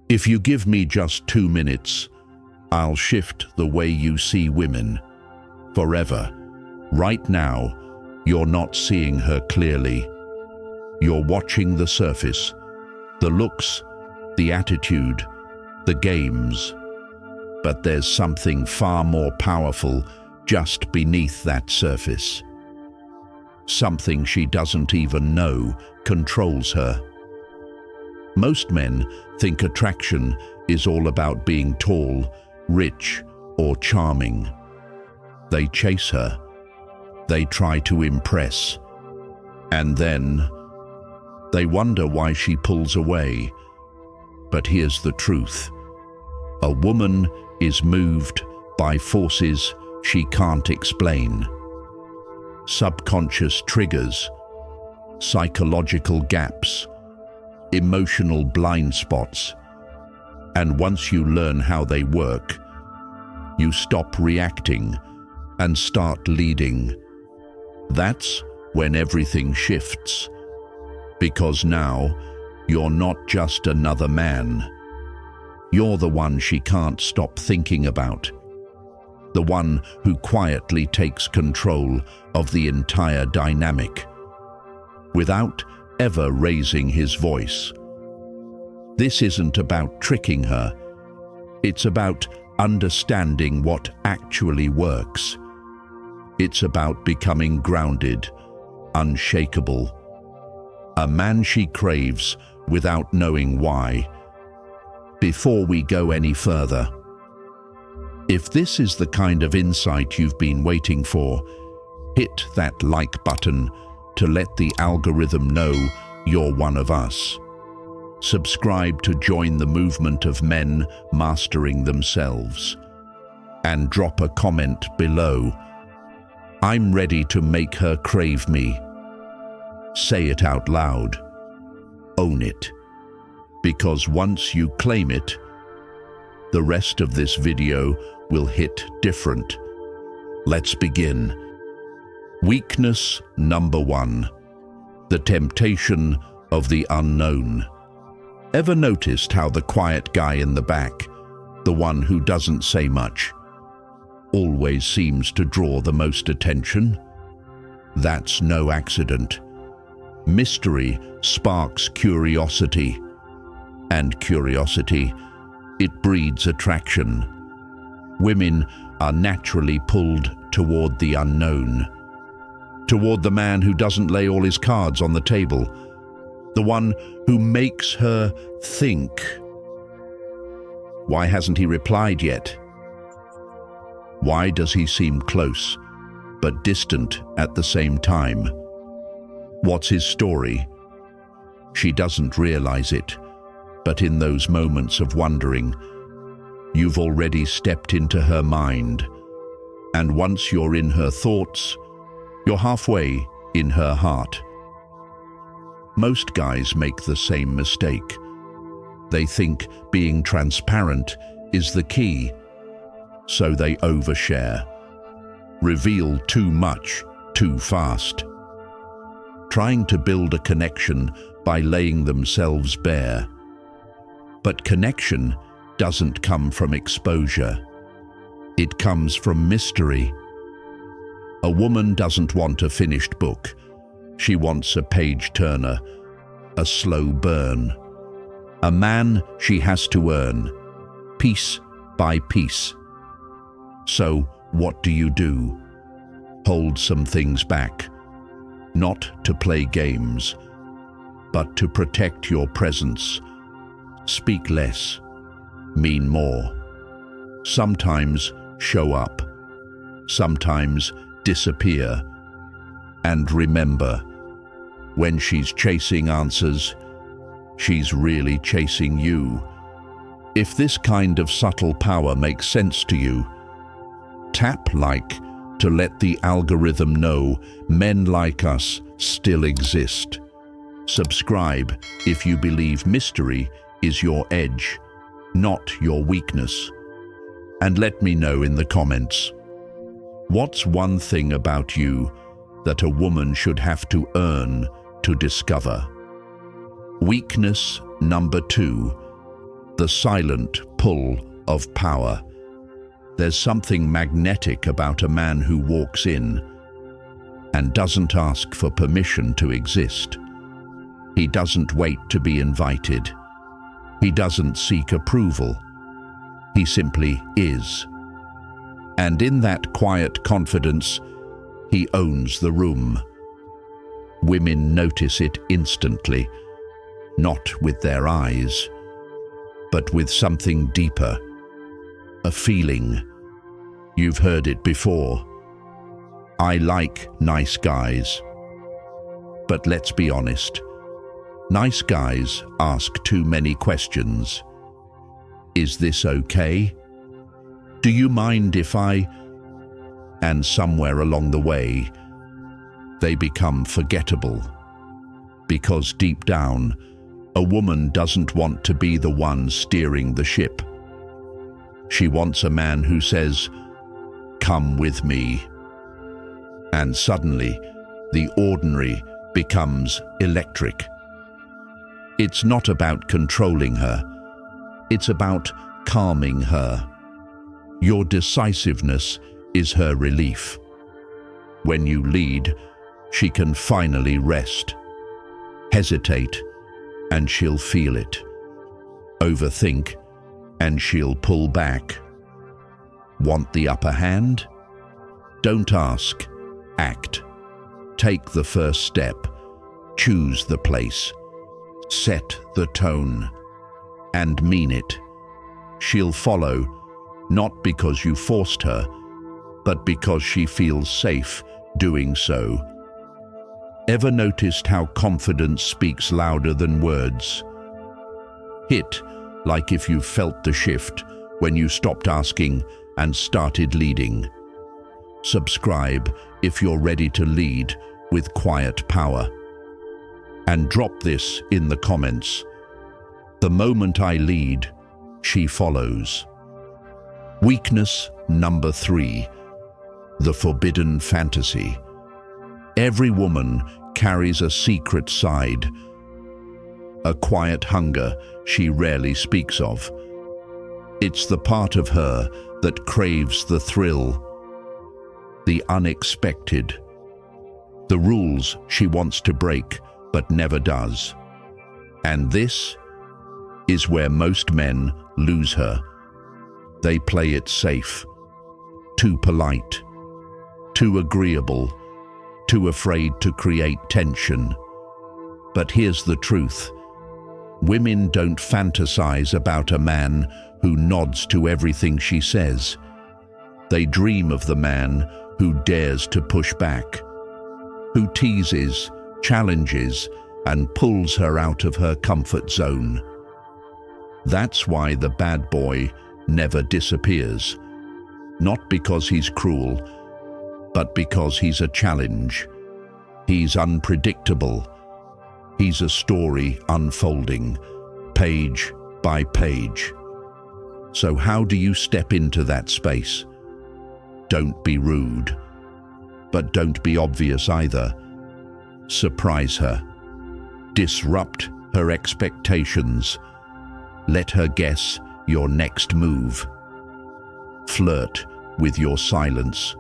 If you give me just 2 minutes, I'll shift the way you see women. Forever. Right now, you're not seeing her clearly. You're watching the surface, the looks, the attitude, the games. But there's something far more powerful just beneath that surface. Something she doesn't even know controls her. Most men think attraction is all about being tall, rich, or charming. They chase her. They try to impress. And then they wonder why she pulls away. But here's the truth. A woman is moved by forces she can't explain. Subconscious triggers, psychological gaps, emotional blind spots. And once you learn how they work, you stop reacting and start leading. That's when everything shifts. Because now, you're not just another man. You're the one she can't stop thinking about. The one who quietly takes control of the entire dynamic, without ever raising his voice. This isn't about tricking her. It's about understanding what actually works. It's about becoming grounded, unshakable. A man she craves without knowing why. Before we go any further, if this is the kind of insight you've been waiting for, hit that like button to let the algorithm know you're one of us. Subscribe to join the movement of men mastering themselves. And drop a comment below. I'm ready to make her crave me. Say it out loud. Own it. Because once you claim it, the rest of this video will hit different. Let's begin. Weakness number 1. The temptation of the unknown. Ever noticed how the quiet guy in the back, the one who doesn't say much, always seems to draw the most attention? That's no accident. Mystery sparks curiosity, and curiosity, it breeds attraction. Women are naturally pulled toward the unknown, toward the man who doesn't lay all his cards on the table, the one who makes her think. Why hasn't he replied yet? Why does he seem close, but distant at the same time? What's his story? She doesn't realize it, but in those moments of wondering, you've already stepped into her mind. And once you're in her thoughts, you're halfway in her heart. Most guys make the same mistake. They think being transparent is the key, so they overshare, reveal too much, too fast, trying to build a connection by laying themselves bare. But connection doesn't come from exposure. It comes from mystery. A woman doesn't want a finished book. She wants a page-turner, a slow burn. A man she has to earn, piece by piece. So what do? Hold some things back, not to play games, but to protect your presence. Speak less, mean more. Sometimes show up, sometimes disappear. And remember, when she's chasing answers, she's really chasing you. If this kind of subtle power makes sense to you, tap like to let the algorithm know men like us still exist. Subscribe if you believe mystery is your edge, not your weakness. And let me know in the comments, what's one thing about you that a woman should have to earn to discover? Weakness number 2, The silent pull of power. There's something magnetic about a man who walks in and doesn't ask for permission to exist. He doesn't wait to be invited. He doesn't seek approval. He simply is. And in that quiet confidence, he owns the room. Women notice it instantly, not with their eyes, but with something deeper. A feeling. You've heard it before. I like nice guys. But let's be honest. Nice guys ask too many questions. Is this okay? Do you mind if I... And somewhere along the way, they become forgettable. Because deep down, a woman doesn't want to be the one steering the ship. She wants a man who says, "Come with me." And suddenly, the ordinary becomes electric. It's not about controlling her. It's about calming her. Your decisiveness is her relief. When you lead, she can finally rest. Hesitate, and she'll feel it. Overthink, and she'll pull back. Want the upper hand? Don't ask, act. Take the first step. Choose the place. Set the tone. And mean it. She'll follow, not because you forced her, but because she feels safe doing so. Ever noticed how confidence speaks louder than words? Hit, like if you felt the shift when you stopped asking and started leading. Subscribe if you're ready to lead with quiet power. And drop this in the comments. The moment I lead, she follows. Weakness number 3. The forbidden fantasy. Every woman carries a secret side, a quiet hunger she rarely speaks of. It's the part of her that craves the thrill, the unexpected, the rules she wants to break but never does. And this is where most men lose her. They play it safe, too polite, too agreeable, too afraid to create tension. But here's the truth. Women don't fantasize about a man who nods to everything she says. They dream of the man who dares to push back, who teases, challenges, and pulls her out of her comfort zone. That's why the bad boy never disappears. Not because he's cruel, but because he's a challenge. He's unpredictable. He's a story unfolding, page by page. So how do you step into that space? Don't be rude, but don't be obvious either. Surprise her. Disrupt her expectations. Let her guess your next move. Flirt with your silence.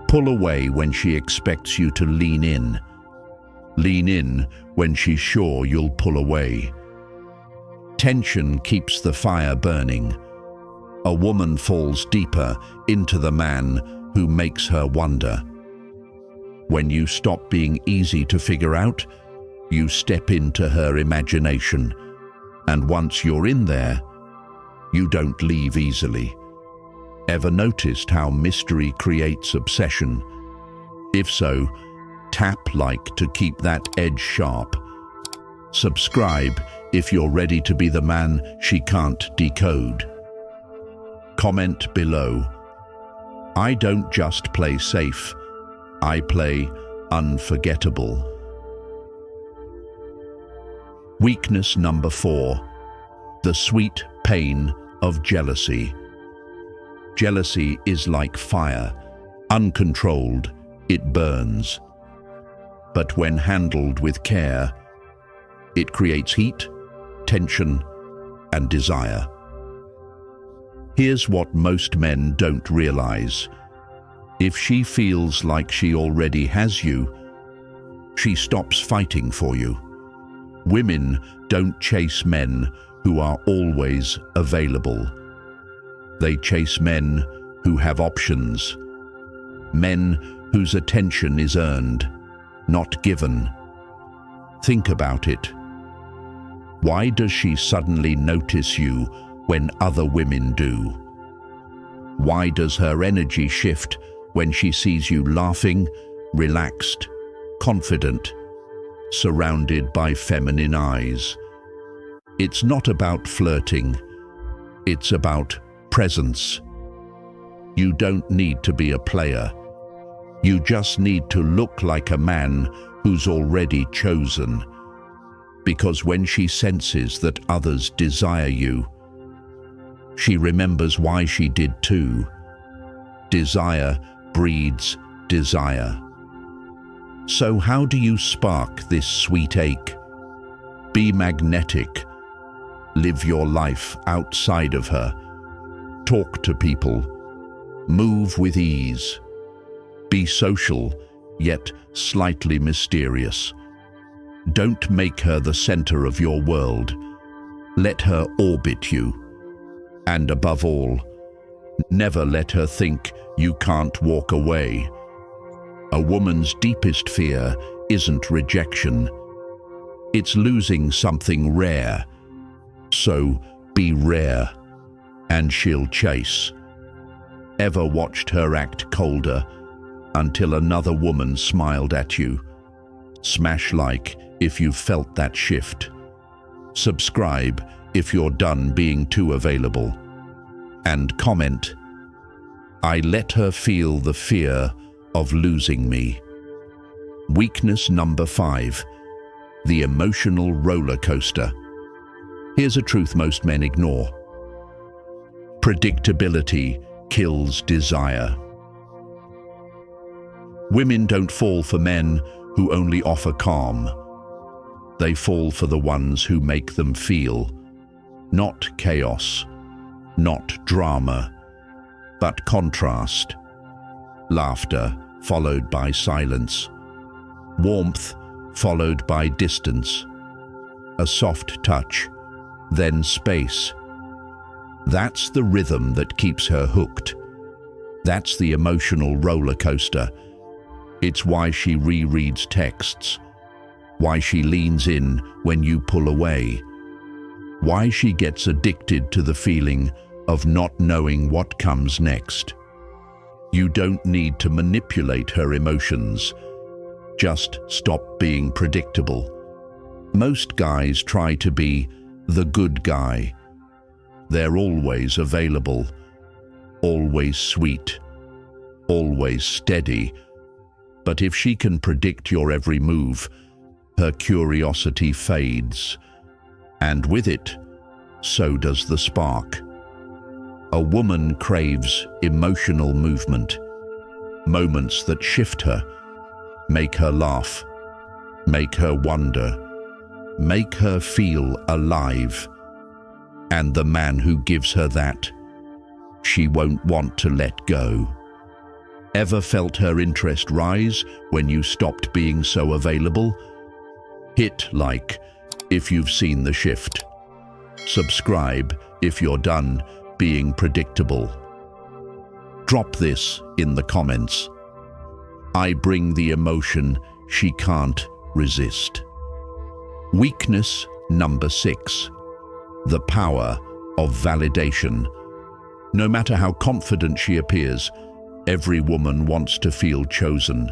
Pull away when she expects you to lean in. Lean in when she's sure you'll pull away. Tension keeps the fire burning. A woman falls deeper into the man who makes her wonder. When you stop being easy to figure out, you step into her imagination. And once you're in there, you don't leave easily. Ever noticed how mystery creates obsession? If so, tap like to keep that edge sharp. Subscribe if you're ready to be the man she can't decode. Comment below. I don't just play safe, I play unforgettable. Weakness number 4. The sweet pain of jealousy. Jealousy is like fire. Uncontrolled, it burns. But when handled with care, it creates heat, tension, and desire. Here's what most men don't realize. If she feels like she already has you, she stops fighting for you. Women don't chase men who are always available. They chase men who have options, men whose attention is earned, not given. Think about it. Why does she suddenly notice you when other women do? Why does her energy shift when she sees you laughing, relaxed, confident, surrounded by feminine eyes? It's not about flirting. It's about presence. You don't need to be a player. You just need to look like a man who's already chosen. Because when she senses that others desire you, she remembers why she did too. Desire breeds desire. So how do you spark this sweet ache? Be magnetic. Live your life outside of her. Talk to people. Move with ease. Be social, yet slightly mysterious. Don't make her the center of your world. Let her orbit you. And above all, never let her think you can't walk away. A woman's deepest fear isn't rejection. It's losing something rare. So be rare, and she'll chase. Ever watched her act colder until another woman smiled at you? Smash like if you've felt that shift. Subscribe if you're done being too available. And comment, I let her feel the fear of losing me. Weakness number 5, the emotional roller coaster. Here's a truth most men ignore. Predictability kills desire. Women don't fall for men who only offer calm. They fall for the ones who make them feel. Not chaos, not drama, but contrast. Laughter followed by silence. Warmth followed by distance. A soft touch, then space. That's the rhythm that keeps her hooked. That's the emotional roller coaster. It's why she rereads texts, why she leans in when you pull away, why she gets addicted to the feeling of not knowing what comes next. You don't need to manipulate her emotions. Just stop being predictable. Most guys try to be the good guy. They're always available, always sweet, always steady. But if she can predict your every move, her curiosity fades. And with it, so does the spark. A woman craves emotional movement, moments that shift her, make her laugh, make her wonder, make her feel alive. And the man who gives her that, she won't want to let go. Ever felt her interest rise when you stopped being so available? Hit like if you've seen the shift. Subscribe if you're done being predictable. Drop this in the comments. I bring the emotion she can't resist. Weakness number 6. The power of validation. No matter how confident she appears, every woman wants to feel chosen,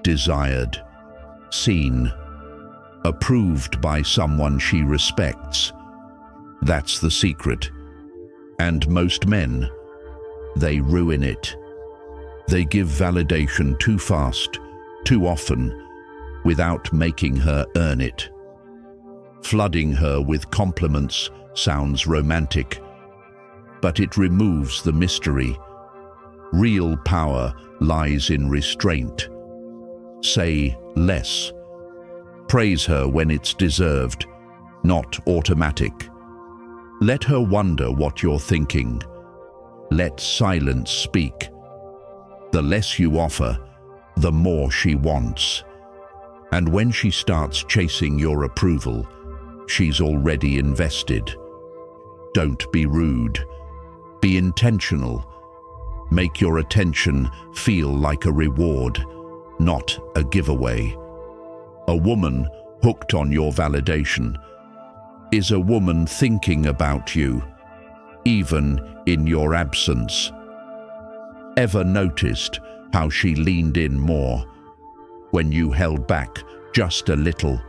desired, seen, approved by someone she respects. That's the secret. And most men, they ruin it. They give validation too fast, too often, without making her earn it. Flooding her with compliments sounds romantic, but it removes the mystery. Real power lies in restraint. Say less. Praise her when it's deserved, not automatic. Let her wonder what you're thinking. Let silence speak. The less you offer, the more she wants. And when she starts chasing your approval, she's already invested. Don't be rude. Be intentional. Make your attention feel like a reward, not a giveaway. A woman hooked on your validation is a woman thinking about you, even in your absence. Ever noticed how she leaned in more when you held back just a little?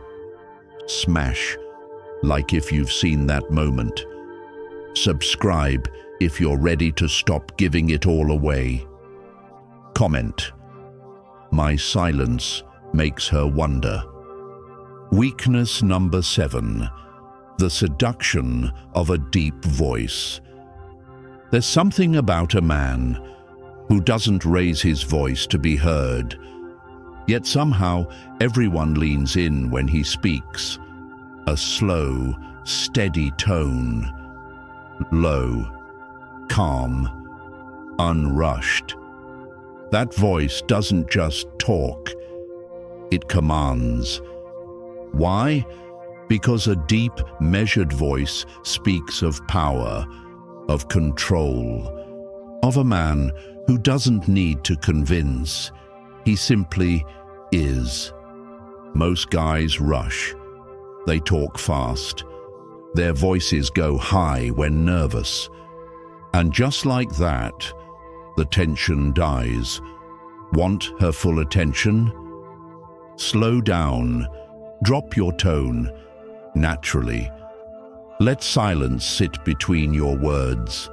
Smash, like if you've seen that moment. Subscribe if you're ready to stop giving it all away. Comment. My silence makes her wonder. Weakness number 7. The seduction of a deep voice. There's something about a man who doesn't raise his voice to be heard, yet somehow everyone leans in when he speaks. A slow, steady tone. Low, calm, unrushed. That voice doesn't just talk, it commands. Why? Because a deep, measured voice speaks of power, of control, of a man who doesn't need to convince. He simply is. Most guys rush. They talk fast. Their voices go high when nervous. And just like that, the tension dies. Want her full attention? Slow down. Drop your tone. Naturally. Let silence sit between your words.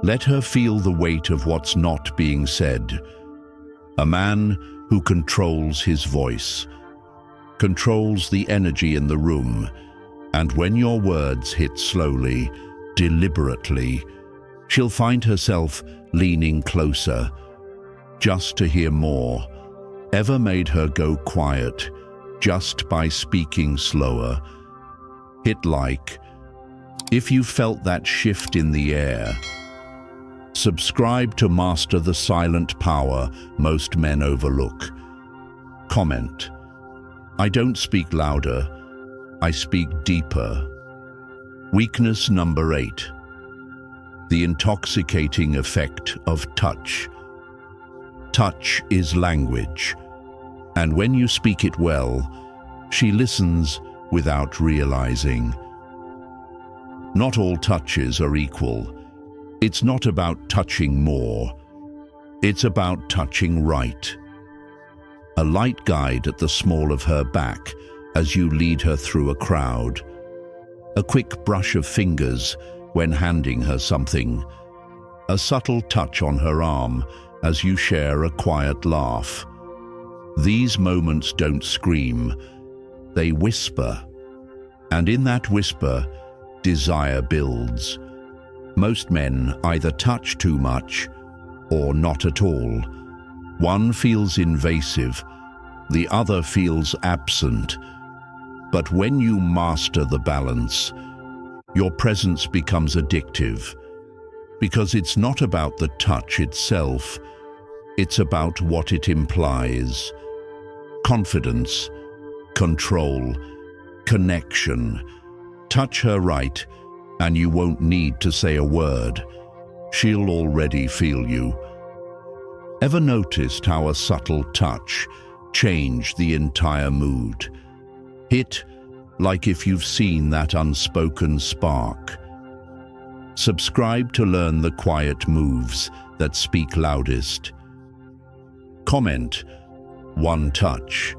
Let her feel the weight of what's not being said. A man who controls his voice, controls the energy in the room, and when your words hit slowly, deliberately, she'll find herself leaning closer, just to hear more. Ever made her go quiet, just by speaking slower? Hit like, if you felt that shift in the air. Subscribe to master the silent power most men overlook. Comment. I don't speak louder, I speak deeper. Weakness number 8. The intoxicating effect of touch. Touch is language, and when you speak it well, she listens without realizing. Not all touches are equal. It's not about touching more. It's about touching right. A light guide at the small of her back as you lead her through a crowd. A quick brush of fingers when handing her something. A subtle touch on her arm as you share a quiet laugh. These moments don't scream, they whisper. And in that whisper, desire builds. Most men either touch too much or not at all. One feels invasive, the other feels absent. But when you master the balance, your presence becomes addictive, because it's not about the touch itself, it's about what it implies. Confidence, control, connection. Touch her right, and you won't need to say a word. She'll already feel you. Ever noticed how a subtle touch changed the entire mood? Hit like if you've seen that unspoken spark. Subscribe to learn the quiet moves that speak loudest. Comment. One touch.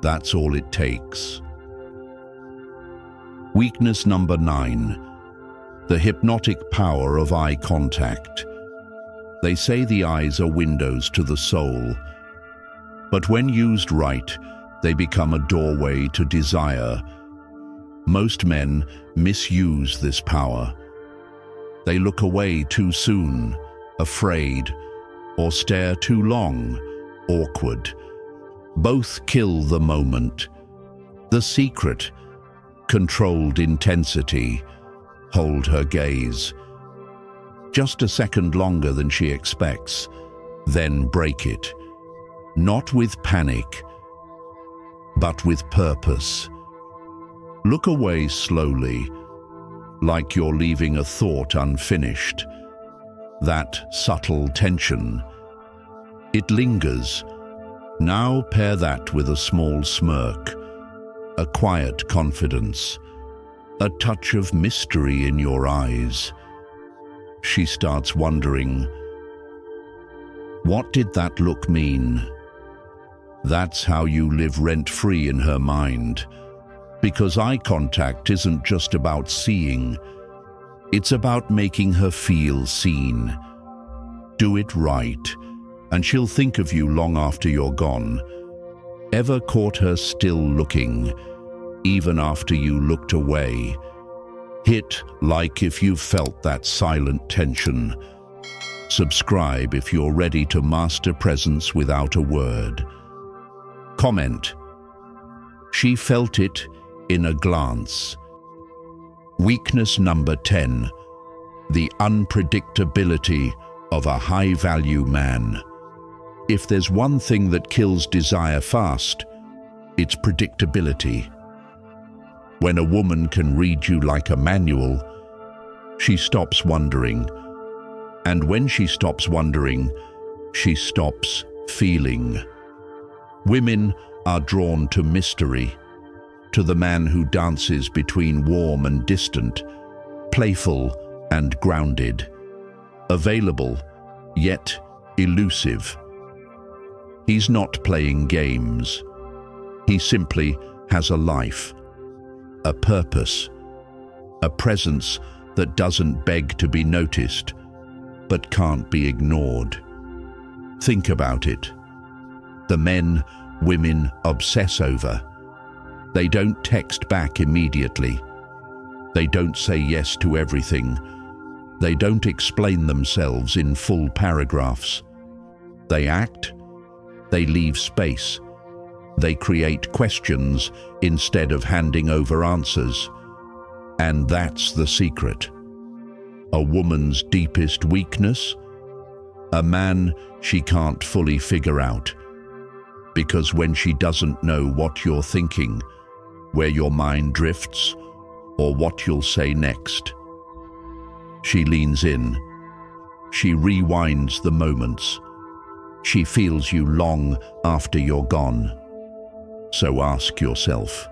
That's all it takes. Weakness number 9. The hypnotic power of eye contact. They say the eyes are windows to the soul, but when used right, they become a doorway to desire. Most men misuse this power. They look away too soon, afraid, or stare too long, awkward. Both kill the moment. The secret: controlled intensity. hold her gaze. Just a second longer than she expects, then break it. Not with panic, but with purpose. Look away slowly, like you're leaving a thought unfinished. That subtle tension, it lingers. Now pair that with a small smirk, a quiet confidence, a touch of mystery in your eyes. She starts wondering, what did that look mean? That's how you live rent-free in her mind. Because eye contact isn't just about seeing, it's about making her feel seen. Do it right, and she'll think of you long after you're gone. Ever caught her still looking, even after you looked away? Hit like if you've felt that silent tension. Subscribe if you're ready to master presence without a word. Comment, she felt it in a glance. Weakness number 10, the unpredictability of a high-value man. If there's one thing that kills desire fast, it's predictability. When a woman can read you like a manual, she stops wondering. And when she stops wondering, she stops feeling. Women are drawn to mystery, to the man who dances between warm and distant, playful and grounded, available yet elusive. He's not playing games. He simply has a life, a purpose, a presence that doesn't beg to be noticed, but can't be ignored. Think about it. The men women obsess over. They don't text back immediately. They don't say yes to everything. They don't explain themselves in full paragraphs. They act. They leave space. They create questions instead of handing over answers. And that's the secret. A woman's deepest weakness? A man she can't fully figure out. Because when she doesn't know what you're thinking, where your mind drifts, or what you'll say next, she leans in. She rewinds the moments. She feels you long after you're gone. So ask yourself,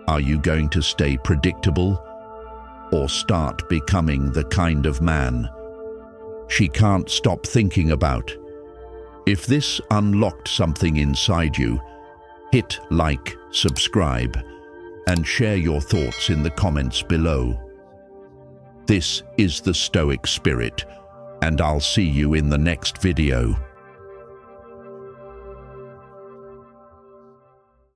are you going to stay predictable or start becoming the kind of man she can't stop thinking about? If this unlocked something inside you, hit like, subscribe, and share your thoughts in the comments below. This is the Stoic Spirit, and I'll see you in the next video.